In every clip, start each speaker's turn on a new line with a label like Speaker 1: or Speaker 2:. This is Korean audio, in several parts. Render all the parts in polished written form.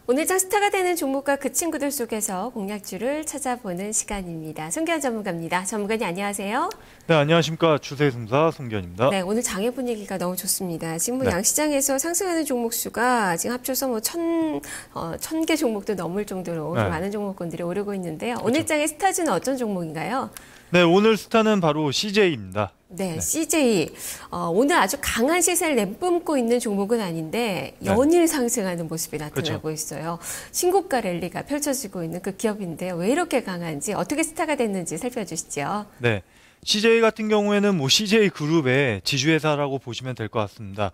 Speaker 1: 오늘장 스타가 되는 종목과 그 친구들 속에서 공략주를 찾아보는 시간입니다. 송기현 전문가입니다. 전문가님 안녕하세요.
Speaker 2: 네, 안녕하십니까. 추세승사 송기현입니다.
Speaker 1: 네, 오늘 장의 분위기가 너무 좋습니다. 지금 양시장에서 상승하는 종목 수가 지금 합쳐서 뭐 1,000개 종목도 넘을 정도로 많은 종목군들이 오르고 있는데요. 오늘 장의 스타주는 어떤 종목인가요?
Speaker 2: 네, 오늘 스타는 바로 CJ입니다.
Speaker 1: 네, CJ. 오늘 아주 강한 시세를 내뿜고 있는 종목은 아닌데 연일 상승하는 모습이 나타나고 있어요. 신고가 랠리가 펼쳐지고 있는 그 기업인데요. 왜 이렇게 강한지, 어떻게 스타가 됐는지 살펴주시죠.
Speaker 2: 네. CJ 같은 경우에는 CJ 그룹의 지주회사라고 보시면 될 것 같습니다.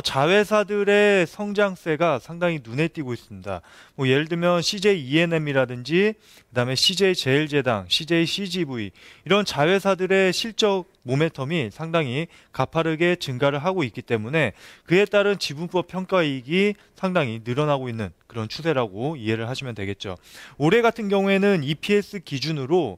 Speaker 2: 자회사들의 성장세가 상당히 눈에 띄고 있습니다. 예를 들면 CJ ENM이라든지 그다음에 CJ 제일제당, CJ CGV 이런 자회사들의 실적 모멘텀이 상당히 가파르게 증가를 하고 있기 때문에 그에 따른 지분법 평가이익이 상당히 늘어나고 있는 그런 추세라고 이해를 하시면 되겠죠. 올해 같은 경우에는 EPS 기준으로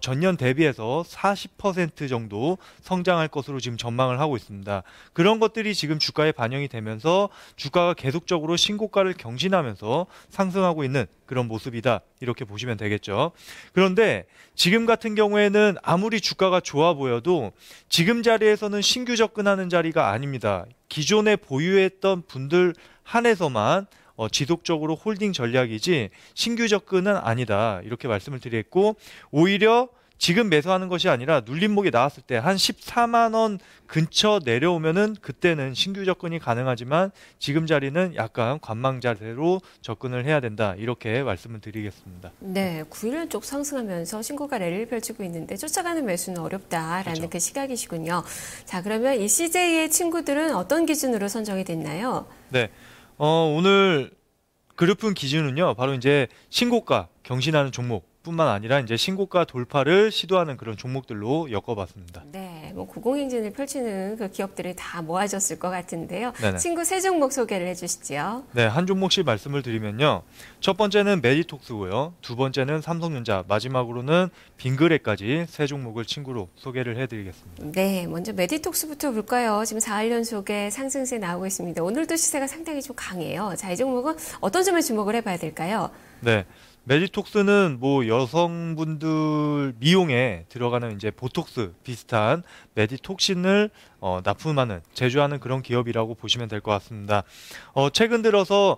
Speaker 2: 전년 대비해서 40% 정도 성장할 것으로 지금 전망을 하고 있습니다. 그런 것들이 지금 주가에 반영이 되면서 주가가 계속적으로 신고가를 경신하면서 상승하고 있는 그런 모습이다. 이렇게 보시면 되겠죠. 그런데 지금 같은 경우에는 아무리 주가가 좋아 보여도 지금 자리에서는 신규 접근하는 자리가 아닙니다. 기존에 보유했던 분들 한해서만 지속적으로 홀딩 전략이지 신규 접근은 아니다. 이렇게 말씀을 드리겠고 오히려 지금 매수하는 것이 아니라 눌림목이 나왔을 때 한 14만 원 근처 내려오면은 그때는 신규 접근이 가능하지만 지금 자리는 약간 관망 자세로 접근을 해야 된다. 이렇게 말씀을 드리겠습니다.
Speaker 1: 네, 9일 쪽 상승하면서 신고가 랠리를 펼치고 있는데 쫓아가는 매수는 어렵다라는 그 시각이시군요. 자, 그러면 이 CJ의 친구들은 어떤 기준으로 선정이 됐나요?
Speaker 2: 네, 오늘 그룹은 기준은요, 바로 이제 신고가 경신하는 종목. 뿐만 아니라 이제 신고가 돌파를 시도하는 그런 종목들로 엮어봤습니다.
Speaker 1: 네, 고공행진을 펼치는 그 기업들이 다 모아졌을 것 같은데요.
Speaker 2: 네네.
Speaker 1: 친구 세 종목 소개를 해주시죠.
Speaker 2: 네, 한 종목씩 말씀을 드리면요. 첫 번째는 메디톡스고요. 두 번째는 삼성전자, 마지막으로는 빙그레까지 세 종목을 친구로 소개를 해드리겠습니다.
Speaker 1: 네, 먼저 메디톡스부터 볼까요? 지금 4일 연속에 상승세 나오고 있습니다. 오늘도 시세가 상당히 좀 강해요. 자, 이 종목은 어떤 점에 주목을 해봐야 될까요?
Speaker 2: 네. 메디톡스는 여성분들 미용에 들어가는 이제 보톡스 비슷한 메디톡신을 납품하는 제조하는 그런 기업이라고 보시면 될 것 같습니다. 최근 들어서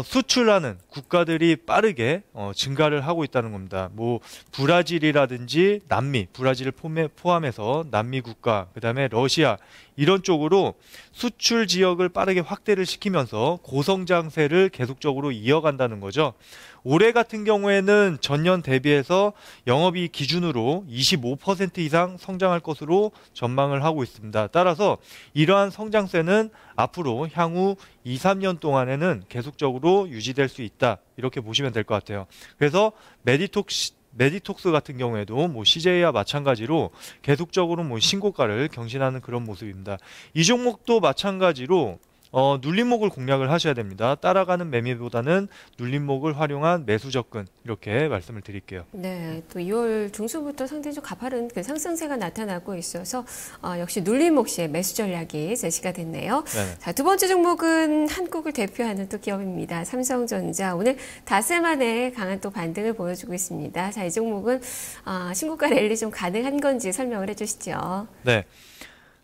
Speaker 2: 수출하는 국가들이 빠르게 증가를 하고 있다는 겁니다. 브라질이라든지 남미, 브라질을 포함해서 남미 국가, 그다음에 러시아 이런 쪽으로 수출 지역을 빠르게 확대를 시키면서 고성장세를 계속적으로 이어간다는 거죠. 올해 같은 경우에는 전년 대비해서 영업이익 기준으로 25% 이상 성장할 것으로 전망을 하고 있습니다. 따라서 이러한 성장세는 앞으로 향후 2, 3년 동안에는 계속적으로 유지될 수 있다. 이렇게 보시면 될 것 같아요. 그래서 메디톡스 같은 경우에도 CJ와 마찬가지로 계속적으로 신고가를 경신하는 그런 모습입니다. 이 종목도 마찬가지로 눌림목을 공략을 하셔야 됩니다. 따라가는 매매보다는 눌림목을 활용한 매수 접근 이렇게 말씀을 드릴게요.
Speaker 1: 네, 또 2월 중순부터 상당히 좀 가파른 그 상승세가 나타나고 있어서 역시 눌림목 시에 매수 전략이 제시가 됐네요.
Speaker 2: 네네.
Speaker 1: 자, 두 번째 종목은 한국을 대표하는 또 기업입니다. 삼성전자 오늘 닷새 만에 강한 또 반등을 보여주고 있습니다. 자, 이 종목은 신고가 랠리 좀 가능한 건지 설명을 해주시죠.
Speaker 2: 네.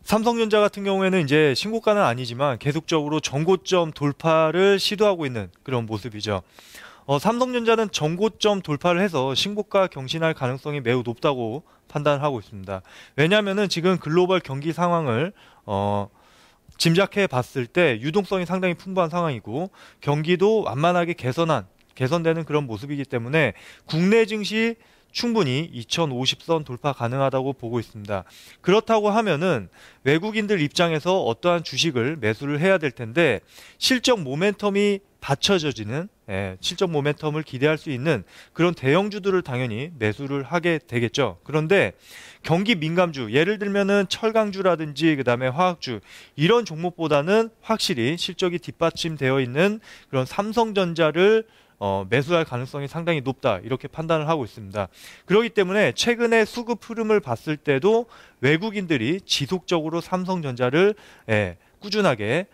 Speaker 2: 삼성전자 같은 경우에는 이제 신고가는 아니지만 계속적으로 전고점 돌파를 시도하고 있는 그런 모습이죠. 삼성전자는 전고점 돌파를 해서 신고가 경신할 가능성이 매우 높다고 판단을 하고 있습니다. 왜냐하면은 지금 글로벌 경기 상황을 짐작해 봤을 때 유동성이 상당히 풍부한 상황이고 경기도 완만하게 개선되는 그런 모습이기 때문에 국내 증시 충분히 2050선 돌파 가능하다고 보고 있습니다. 그렇다고 하면은 외국인들 입장에서 어떠한 주식을 매수를 해야 될 텐데 실적 모멘텀이 받쳐져지는 실적 모멘텀을 기대할 수 있는 그런 대형주들을 당연히 매수를 하게 되겠죠. 그런데 경기 민감주, 예를 들면은 철강주라든지 그다음에 화학주 이런 종목보다는 확실히 실적이 뒷받침되어 있는 그런 삼성전자를 매수할 가능성이 상당히 높다 이렇게 판단을 하고 있습니다. 그렇기 때문에 최근에 수급 흐름을 봤을 때도 외국인들이 지속적으로 삼성전자를 꾸준하게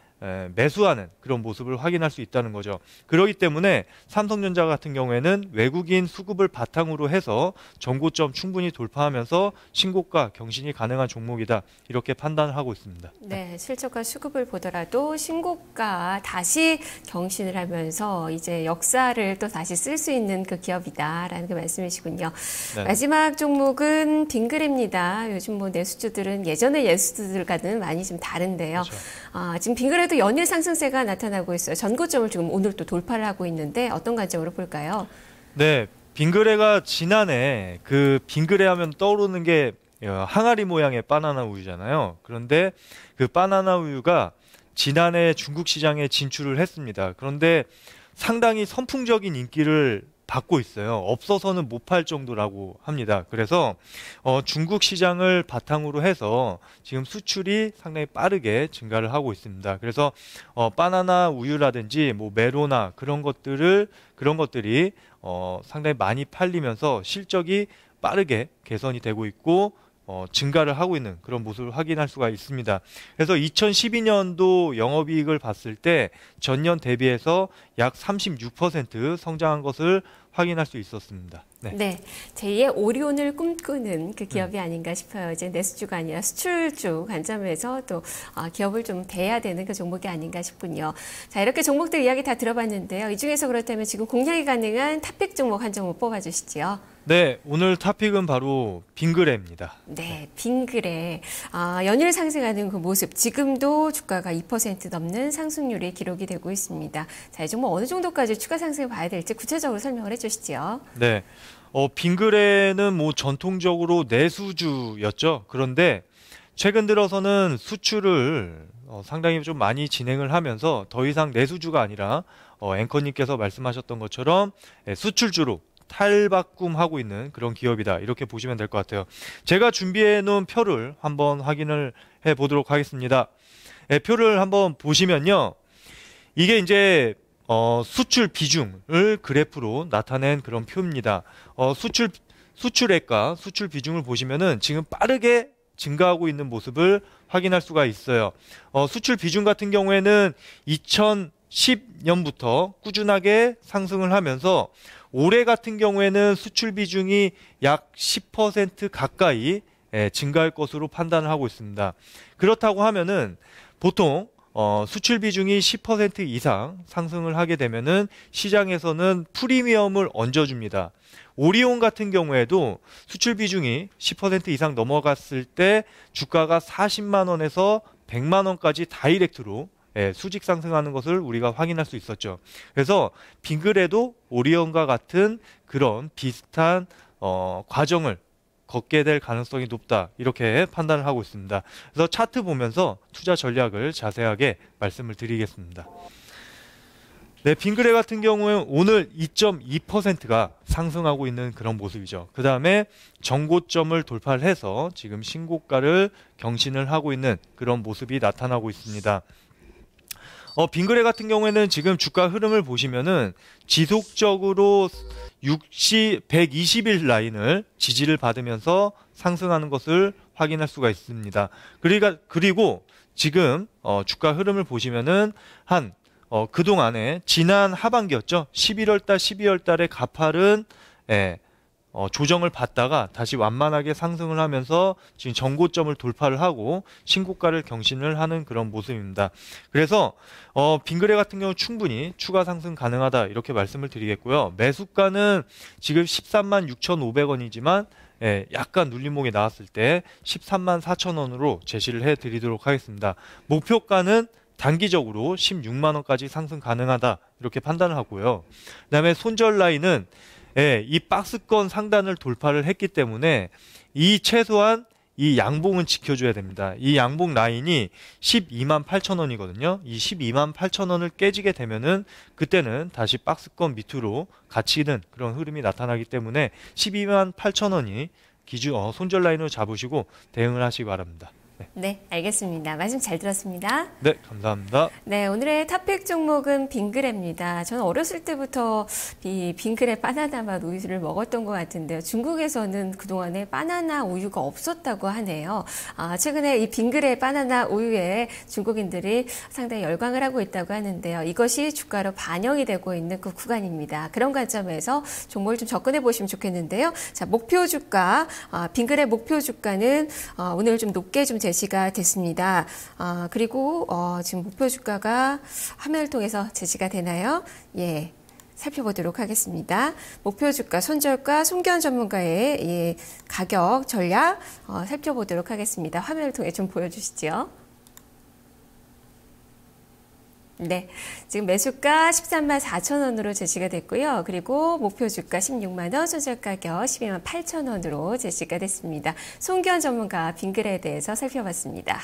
Speaker 2: 매수하는 그런 모습을 확인할 수 있다는 거죠. 그렇기 때문에 삼성전자 같은 경우에는 외국인 수급을 바탕으로 해서 전고점 충분히 돌파하면서 신고가 경신이 가능한 종목이다. 이렇게 판단을 하고 있습니다.
Speaker 1: 네, 실적과 수급을 보더라도 신고가 다시 경신을 하면서 이제 역사를 또 다시 쓸 수 있는 그 기업이다라는 그 말씀이시군요.
Speaker 2: 네.
Speaker 1: 마지막 종목은 빙그레입니다. 요즘 뭐 내수주들은 예전의 내수주들과는 많이 좀 다른데요.
Speaker 2: 그렇죠.
Speaker 1: 지금 빙그레도 연일 상승세가 나타나고 있어요. 전고점을 지금 오늘 또 돌파를 하고 있는데 어떤 관점으로 볼까요?
Speaker 2: 네, 빙그레가 지난해 그 빙그레 하면 떠오르는 게 항아리 모양의 바나나 우유잖아요. 그런데 그 바나나 우유가 지난해 중국 시장에 진출을 했습니다. 그런데 상당히 선풍적인 인기를 받고 있어요. 없어서는 못 팔 정도라고 합니다. 그래서 중국 시장을 바탕으로 해서 지금 수출이 상당히 빠르게 증가를 하고 있습니다. 그래서 바나나 우유라든지 뭐 메로나 그런 것들이 상당히 많이 팔리면서 실적이 빠르게 개선이 되고 있고 증가를 하고 있는 그런 모습을 확인할 수가 있습니다. 그래서 2012년도 영업이익을 봤을 때 전년 대비해서 약 36% 성장한 것을 확인할 수 있었습니다.
Speaker 1: 네, 제2의 오리온을 꿈꾸는 그 기업이 아닌가 싶어요. 이제 내수주가 아니라 수출주 관점에서 또 기업을 좀 대해야 되는 그 종목이 아닌가 싶군요. 자, 이렇게 종목들 이야기 다 들어봤는데요. 이 중에서 그렇다면 지금 공략이 가능한 탑픽 종목 한 종목 뽑아주시죠.
Speaker 2: 네, 오늘 탑픽은 바로 빙그레입니다.
Speaker 1: 네, 빙그레. 연일 상승하는 그 모습. 지금도 주가가 2% 넘는 상승률이 기록이 되고 있습니다. 자, 이 종목 어느 정도까지 추가 상승을 봐야 될지 구체적으로 설명을 해주시죠.
Speaker 2: 네, 빙그레는 뭐 전통적으로 내수주였죠. 그런데 최근 들어서는 수출을 상당히 좀 많이 진행을 하면서 더 이상 내수주가 아니라 앵커님께서 말씀하셨던 것처럼 수출주로 탈바꿈하고 있는 그런 기업이다. 이렇게 보시면 될 것 같아요. 제가 준비해 놓은 표를 한번 확인을 해 보도록 하겠습니다. 표를 한번 보시면요. 이게 이제 수출 비중을 그래프로 나타낸 그런 표입니다. 수출액과 수출 비중을 보시면은 지금 빠르게 증가하고 있는 모습을 확인할 수가 있어요. 수출 비중 같은 경우에는 2010년부터 꾸준하게 상승을 하면서 올해 같은 경우에는 수출 비중이 약 10% 가까이 증가할 것으로 판단을 하고 있습니다. 그렇다고 하면은 보통 수출 비중이 10% 이상 상승을 하게 되면은 시장에서는 프리미엄을 얹어줍니다. 오리온 같은 경우에도 수출 비중이 10% 이상 넘어갔을 때 주가가 40만 원에서 100만 원까지 다이렉트로 수직 상승하는 것을 우리가 확인할 수 있었죠. 그래서 빙그레도 오리온과 같은 그런 비슷한 과정을 걷게 될 가능성이 높다. 이렇게 판단을 하고 있습니다. 그래서 차트 보면서 투자 전략을 자세하게 말씀을 드리겠습니다. 네, 빙그레 같은 경우에 오늘 2.2%가 상승하고 있는 그런 모습이죠. 그 다음에 정고점을 돌파를 해서 지금 신고가를 경신을 하고 있는 그런 모습이 나타나고 있습니다. 빙그레 같은 경우에는 지금 주가 흐름을 보시면은 지속적으로 120일 라인을 지지를 받으면서 상승하는 것을 확인할 수가 있습니다. 그리고 지금 주가 흐름을 보시면은 그동안에 지난 하반기였죠. 11월 달, 12월 달에 가파른 조정을 받다가 다시 완만하게 상승을 하면서 지금 정고점을 돌파를 하고 신고가를 경신을 하는 그런 모습입니다. 그래서 빙그레 같은 경우 충분히 추가 상승 가능하다 이렇게 말씀을 드리겠고요. 매수가는 지금 13만 6,500원이지만 약간 눌림목이 나왔을 때 13만 4천원으로 제시를 해드리도록 하겠습니다. 목표가는 단기적으로 16만 원까지 상승 가능하다 이렇게 판단을 하고요. 그 다음에 손절 라인은 이 박스권 상단을 돌파를 했기 때문에 최소한 이 양봉은 지켜줘야 됩니다. 이 양봉 라인이 12만 8천 원이거든요. 이 12만 8천 원을 깨지게 되면은 그때는 다시 박스권 밑으로 갇히는 그런 흐름이 나타나기 때문에 12만 8천 원이 기준 손절 라인으로 잡으시고 대응을 하시기 바랍니다.
Speaker 1: 네, 알겠습니다. 말씀 잘 들었습니다.
Speaker 2: 네, 감사합니다.
Speaker 1: 네, 오늘의 탑픽 종목은 빙그레입니다. 저는 어렸을 때부터 이 빙그레 바나나 맛 우유를 먹었던 것 같은데요. 중국에서는 그동안에 바나나 우유가 없었다고 하네요. 최근에 이 빙그레 바나나 우유에 중국인들이 상당히 열광을 하고 있다고 하는데요. 이것이 주가로 반영이 되고 있는 그 구간입니다. 그런 관점에서 종목을 좀 접근해 보시면 좋겠는데요. 자, 목표 주가, 빙그레 목표 주가는 오늘 좀 높게 좀 제시가 됐습니다. 그리고 지금 목표 주가가 화면을 통해서 제시가 되나요? 예. 살펴보도록 하겠습니다. 목표 주가, 손절가, 손견 전문가의 가격 전략 살펴보도록 하겠습니다. 화면을 통해 좀 보여주시죠. 네, 지금 매수가 13만 4천 원으로 제시가 됐고요. 그리고 목표 주가 16만 원, 손절 가격 12만 8천 원으로 제시가 됐습니다. 손견 전문가 빙그레에 대해서 살펴봤습니다.